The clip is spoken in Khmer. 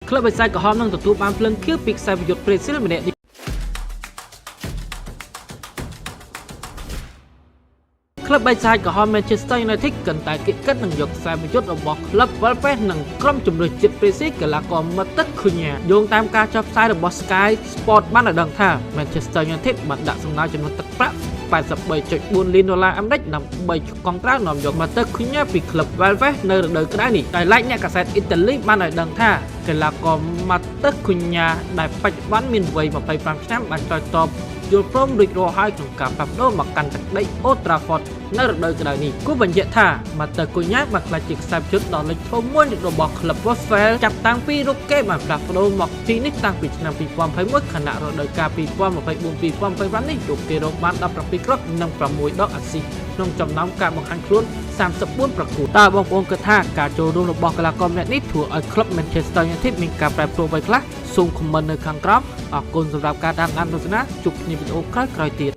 ក្លឹបបិសាចក្រហមនឹងទទួលបានភ្លឹងខៀវពីខ្សែប្រយុទ្ធប្រេស៊ីលម្នាក់ក្លឹបបិសាចក្រហម Manchester United កាន់តែគិតគិតនឹងយកខ្សែប្រយុទ្ធរបស់ក្លឹប Wolves និងក្រុមជំនួយជាតិប្រេស៊ីលកីឡាករម៉ាតិចឃុញ៉ាយោងតាមការចុះផ្សាយរបស់ Sky Sport បានឲ្យដឹងថា Manchester United បានដាក់សំណើចំនួនទឹកប្រាក់ $83.4 លានអាមេរិកដើម្បីកងត្រានាំយកម៉ាតិចឃុញ៉ាពីក្លឹប Wolves នៅរដូវក្តៅនេះដោយឡែកអ្នកកាសែតអ៊ីតាលីបានឲ្យដឹងថាកីឡាករម៉ាតិចឃុញ៉ាដែលបច្ចុប្បន្នមានវ័យ25ឆ្នាំបានឆ្លើយតបយល់ព្រមរួចរាល់ហើយក្នុងការផ្លាស់ប្ដូរមកកាន់ទឹកដី Old Trafford នៅរដូវក្តៅនេះគូបញ្ជាក់ថាម៉ាតើកូញ៉ាបានក្លាយជាខ្សែប្រយុទ្ធដ៏លេចធ្លោមួយរបស់ក្លឹប Wolves ចាប់តាំងពីរូបគេបានផ្លាស់ប្ដូរមកទីនេះតាំងពីឆ្នាំ2021ខណៈរដូវកាល2024-2025នេះរូបគេរកបាន17គ្រាប់និង6ដកអាស៊ីក្នុងចំណោមការបង្ហាញខ្លួន34ប្រកួតតើបងប្អូនគិតថាការចូលរួមរបស់កីឡាករម្នាក់នេះធ្វើឲ្យក្លឹប Manchester United មានការប្រែប្រួលអ្វីខ្លះសូមខមមិននៅខាងក្រោមអរគុណសម្រាប់ការតាមដានទស្សនាជួបគ្នាវីដេអូក្រោយៗទៀត